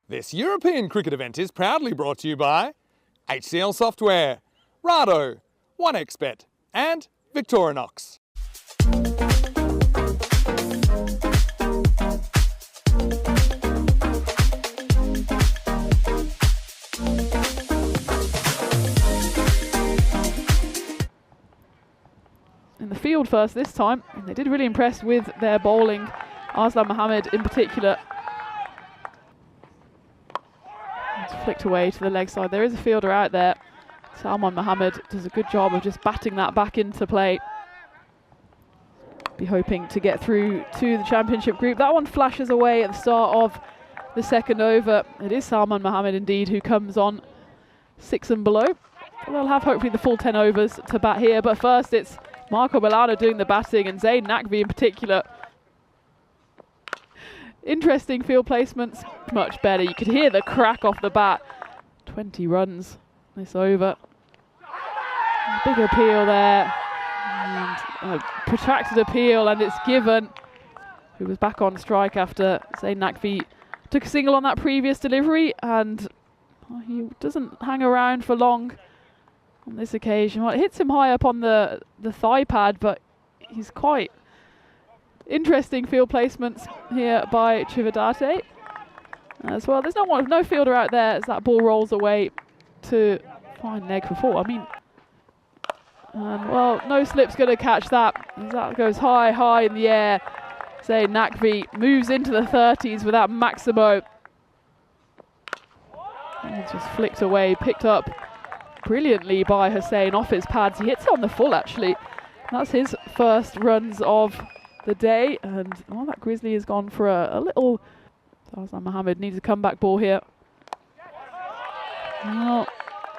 This European cricket event is proudly brought to you by HCL Software, Rado, 1xBet and Victorinox. In the field first this time, and they did really impress with their bowling, Arslan Mohammed in particular. It's flicked away to the leg side. There is a fielder out there. Salman Mohammed does a good job of just batting that back into play. Be hoping to get through to the championship group. That one flashes away at the start of the second over. It is Salman Mohammed indeed who comes on 6 and below. They'll have hopefully the full 10 overs to bat here, but first it's Markhor Milano doing the batting and Zain Naqvi in particular. Interesting field placements, much better. You could hear the crack off the bat. 20 runs this over. A big appeal there, and a protracted appeal, and it's Given, who was back on strike after Zain Naqvi took a single on that previous delivery, and he doesn't hang around for long on this occasion. Well, it hits him high up on the thigh pad, but he's quite interesting field placements here by Cividate as well. There's no fielder out there as that ball rolls away to find leg for 4. I mean, and well, no slip's going to catch that. As that goes high in the air. Zain Naqvi moves into the 30s with that Maximo. And it's just flicked away, picked up brilliantly by Hussain off his pads. He hits it on the full actually. That's his first runs of the day, and that Grizzly has gone for a little. Arslan Mohammed needs a comeback ball here. Well,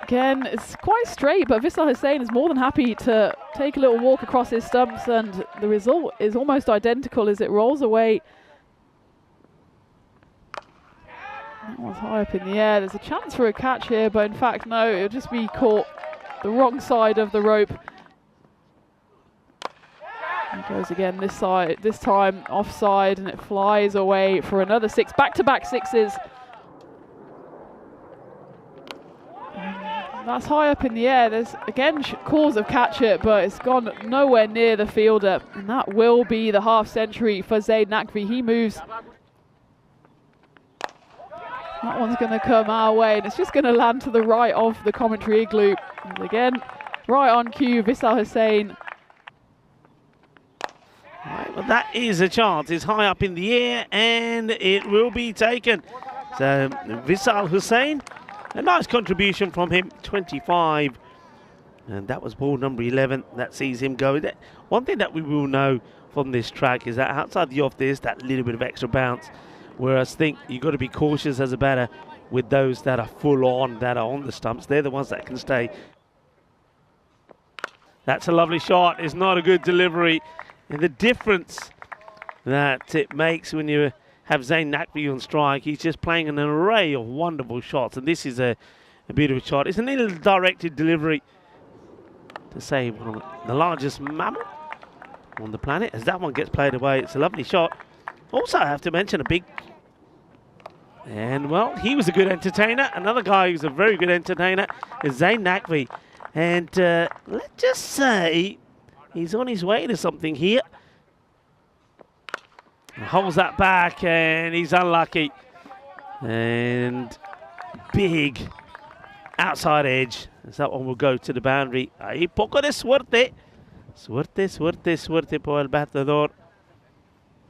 again, it's quite straight, but Vissal Hussain is more than happy to take a little walk across his stumps, and the result is almost identical as it rolls away. That one's high up in the air. There's a chance for a catch here, but in fact, no, it'll just be caught the wrong side of the rope. It goes again this side, this time offside, and it flies away for another 6. Back-to-back 6s. That's high up in the air. There's again cause of catch it, but it's gone nowhere near the fielder, and that will be the half century for Zain Naqvi. He moves. That one's going to come our way, and it's just going to land to the right of the commentary igloo. And again, right on cue, Vissal Hussain. Right, well, that is a chance. It's high up in the air, and it will be taken. So Vissal Hussain, a nice contribution from him, 25. And that was ball number 11 that sees him go. One thing that we will know from this track is that outside the off, there's that little bit of extra bounce. Whereas I think you've got to be cautious as a batter with those that are full on, that are on the stumps. They're the ones that can stay. That's a lovely shot. It's not a good delivery. And the difference that it makes when you have Zain Naqvi on strike, he's just playing an array of wonderful shots. And this is a beautiful shot. It's an ill-directed delivery to save one of the largest mammal on the planet. As that one gets played away, it's a lovely shot. Also, I have to mention a big... And, well, he was a good entertainer. Another guy who's a very good entertainer is Zain Naqvi. And let's just say he's on his way to something here. Holds that back, and he's unlucky. And big outside edge. As that one will go to the boundary. Ahí poco de suerte. Suerte por el batedor.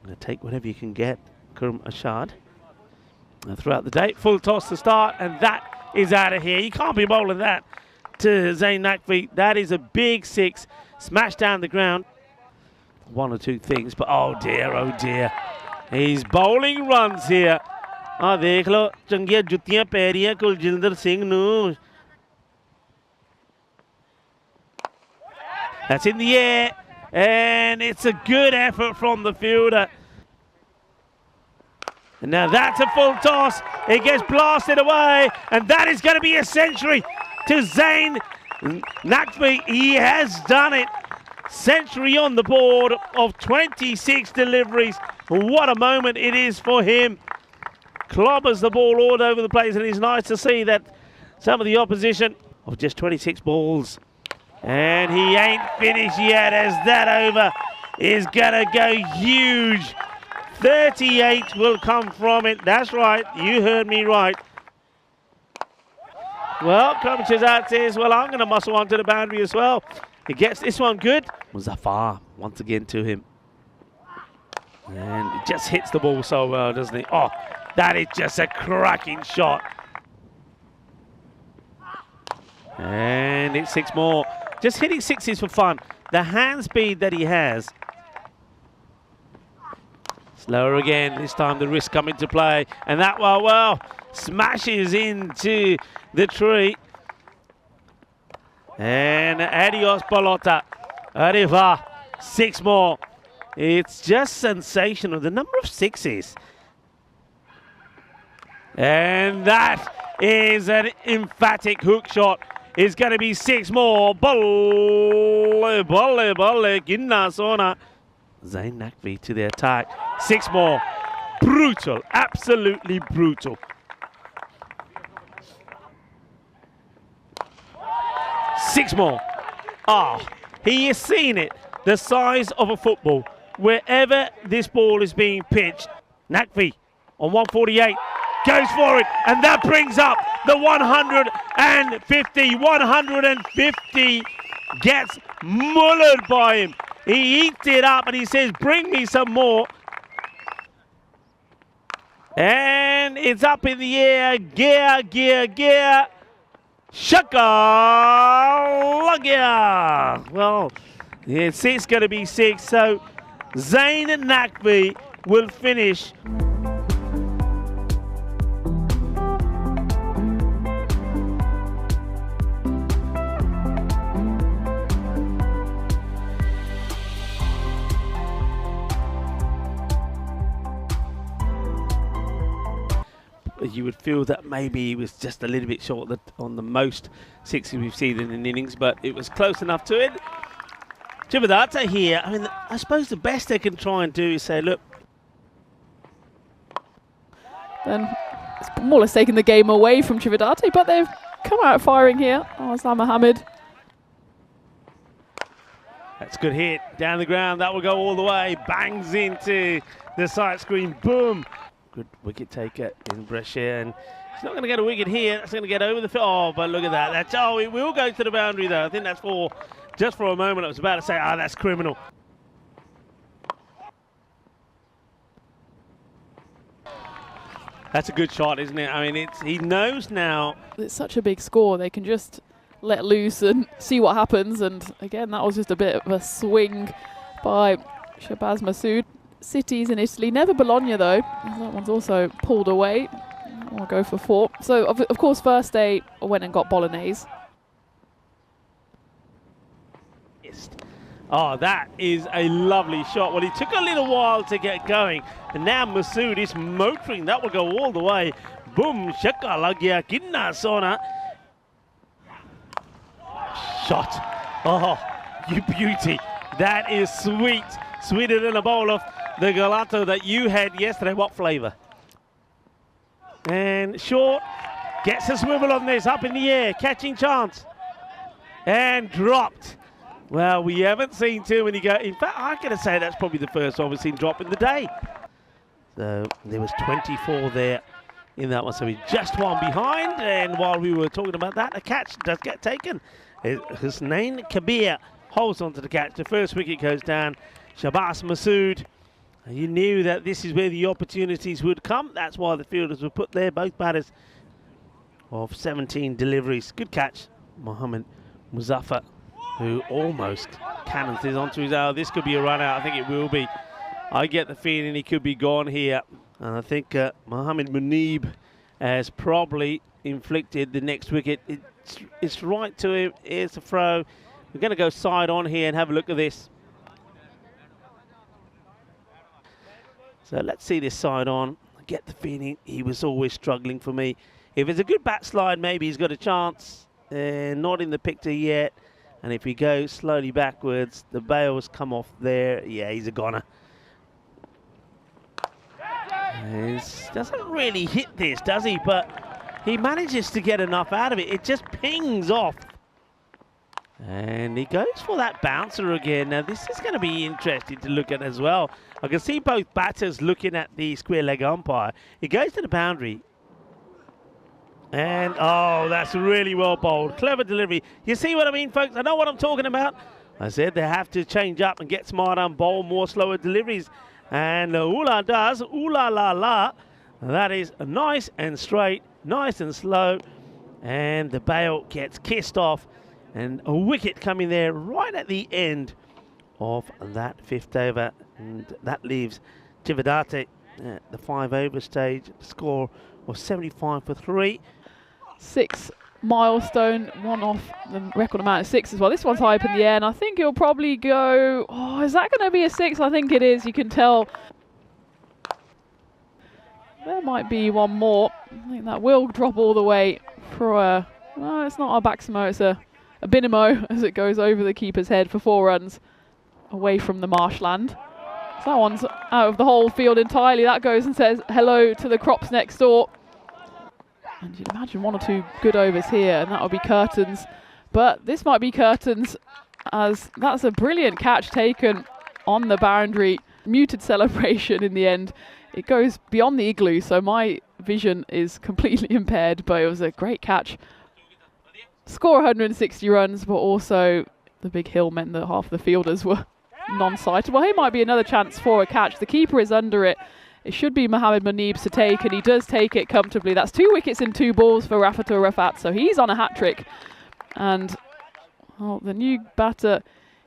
Going to take whatever you can get, Kurum Ashad. Throughout the day, full toss to start, and that is out of here. You can't be bowling that to Zain Naqvi. That is a big 6. Smashed down the ground. One or two things, but oh dear. He's bowling runs here. Dekh lo, changiya juttiyan pairiyan Kuljinder Singh nu. That's in the air, and it's a good effort from the fielder. And now that's a full toss. It gets blasted away, and that is going to be a century to Zain Naqvi. He has done it. Century on the board of 26 deliveries. What a moment it is for him. clobbers the ball all over the place, and it's nice to see that some of the opposition of just 26 balls. And he ain't finished yet, as that over is gonna go huge. 38 will come from it. That's right, you heard me right. Well, Cividate says, well, I'm gonna muscle onto the boundary as well. He gets this one good. Muzaffar once again to him. And it just hits the ball so well, doesn't it? Oh, that is just a cracking shot. And it's 6 more. Just hitting sixes for fun. The hand speed that he has. Slower again. This time the wrist come into play. And that one, well, smashes into the tree. And adios, Bologna. Arriva. 6 more. It's just sensational. The number of sixes. And that is an emphatic hook shot. It's going to be 6 more. Bolle, ginna sona. Zain Nakvi to the attack. 6 more. Brutal. Absolutely brutal. 6 more. Ah, he has seen it. The size of a football. Wherever this ball is being pitched. Nakvi on 148. Goes for it, and that brings up the 150. 150 gets mullered by him. He eats it up and he says, bring me some more. And it's up in the air. Gear. Shaka Lagia. Well, it's going to be 6. So Zain Nakvi will finish. You would feel that maybe he was just a little bit short on the most sixes we've seen in an innings, but it was close enough to it. Cividate here, I mean, I suppose the best they can try and do is say, look. Then it's more or less taking the game away from Cividate, but they've come out firing here. Oh, Islam Mohammed. That's a good hit, down the ground, that will go all the way, bangs into the side screen, boom. Good wicket taker in Brescia, and he's not going to get a wicket here. That's going to get over the field. Oh, but look at that. That's, oh, it will go to the boundary though. I think that's for, just for a moment I was about to say, that's criminal. That's a good shot, isn't it? I mean, he knows now. It's such a big score. They can just let loose and see what happens. And again, that was just a bit of a swing by Shabazz Masood. Cities in Italy, never Bologna though. That one's also pulled away. I'll go for 4. So of course, first day I went and got Bolognese. Oh, that is a lovely shot. Well, he took a little while to get going, and now Masood is motoring. That will go all the way. Boom, shaka lagia kinna sona. Shot. Oh, you beauty. That is sweet. Sweeter than a bowl of the gelato that you had yesterday. What flavour? And short, gets a swivel on this, up in the air, catching chance. And dropped. Well, we haven't seen too many go. In fact, I'm going to say that's probably the first one we've seen drop in the day. So there was 24 there in that one. So he's just one behind. And while we were talking about that, a catch does get taken. Husnain Kabir holds onto the catch. The first wicket goes down. Shabazz Masood. You knew that this is where the opportunities would come. That's why the fielders were put there. Both batters of 17 deliveries. Good catch. Mohammed Muzaffar, who almost cannons this onto his own. This could be a run out. I think it will be. I get the feeling he could be gone here. And I think Mohammed Munib has probably inflicted the next wicket. It's right to him. Here's the throw. We're going to go side on here and have a look at this. So let's see this side on. I get the feeling he was always struggling for me. If it's a good bat slide, maybe he's got a chance. Not in the picture yet. And if he goes slowly backwards, the bails come off there. Yeah, he's a goner. He doesn't really hit this, does he? But he manages to get enough out of it. It just pings off. And he goes for that bouncer again. Now, this is going to be interesting to look at as well. I can see both batters looking at the square leg umpire. He goes to the boundary. And, oh, that's really well bowled. Clever delivery. You see what I mean, folks? I know what I'm talking about. I said they have to change up and get smart and bowl more slower deliveries. And Ula does. Ula la la. That is nice and straight, nice and slow. And the bail gets kissed off. And a wicket coming there right at the end of that 5th over. And that leaves Cividate at the 5-over stage. Score of 75 for 3. 6 milestone, one off the record amount of 6 as well. This one's high up in the air, and I think it'll probably go... Oh, is that going to be a 6? I think it is. You can tell. There might be one more. I think that will drop all the way for a... Well, it's not a Baximo, it's a Binimo as it goes over the keeper's head for 4 runs away from the marshland. So that one's out of the whole field entirely. That goes and says hello to the crops next door. And you'd imagine 1 or 2 good overs here, and that would be curtains. But this might be curtains, as that's a brilliant catch taken on the boundary. Muted celebration in the end. It goes beyond the igloo, so my vision is completely impaired, but it was a great catch. Score 160 runs, but also the big hill meant that half the fielders were non-sighted. Well, here might be another chance for a catch. The keeper is under it. It should be Mohamed Muneeb's to take, and he does take it comfortably. That's 2 wickets in 2 balls for Rafatur Rafat, so he's on a hat-trick. And well, the new batter,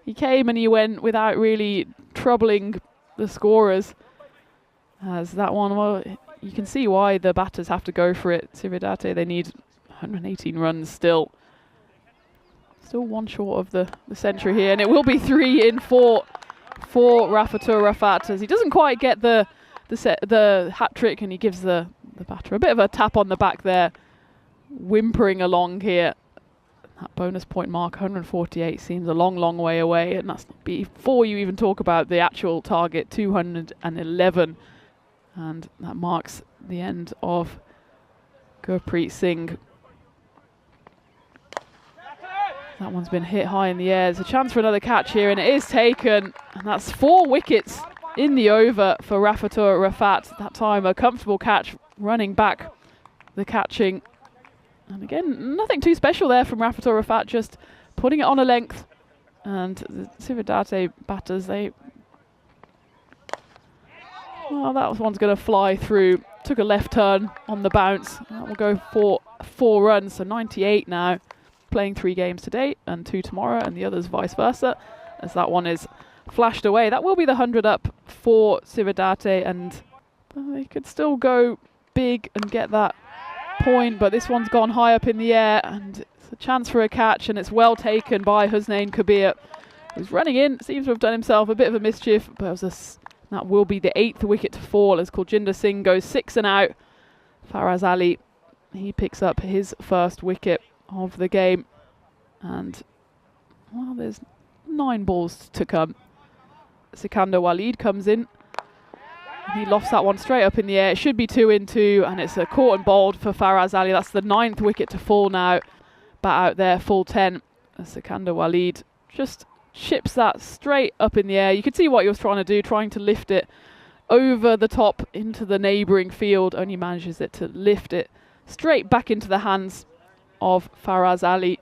he came and he went without really troubling the scorers. As that one, well, you can see why the batters have to go for it. Cividate, they need 118 runs still. Still 1 short of the century here, and it will be 3 in 4 for Rafatur Rafat, as he doesn't quite get the hat trick, and he gives the batter a bit of a tap on the back there, whimpering along here. That bonus point mark, 148, seems a long, long way away, and that's before you even talk about the actual target, 211, and that marks the end of Gurpreet Singh. That one's been hit high in the air. There's a chance for another catch here, and it is taken. And that's 4 wickets in the over for Rafatur Rafat. That time a comfortable catch, running back the catching. And again, nothing too special there from Rafatur Rafat, just putting it on a length. And the Cividate batters, well, that one's going to fly through. Took a left turn on the bounce. That will go for 4 runs, so 98 now. Playing 3 games today and 2 tomorrow, and the others vice versa, as that one is flashed away. That will be the 100 up for Cividate, and they could still go big and get that point, but this one's gone high up in the air, and it's a chance for a catch, and it's well taken by Husnain Kabir, who's running in, seems to have done himself a bit of a mischief, but it was that will be the 8th wicket to fall as Kuljinder Singh goes 6 and out. Faraz Ali, he picks up his 1st wicket of the game, and well, there's 9 balls to come. Sikandar Walid comes in, and he lofts that one straight up in the air. It should be 2 in 2, and it's a caught and bowled for Faraz Ali. That's the 9th wicket to fall now. Bat out there, full 10. Sikandar Walid just ships that straight up in the air. You could see what he was trying to do, trying to lift it over the top into the neighbouring field. Only manages it to lift it straight back into the hands of Faraz Ali.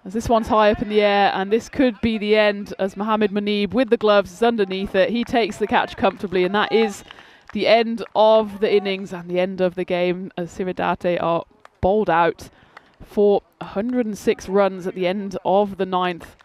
As this one's high up in the air, and this could be the end, as Mohamed Muneeb with the gloves is underneath it. He takes the catch comfortably, and that is the end of the innings and the end of the game, as Cividate are bowled out for 106 runs at the end of the 9th.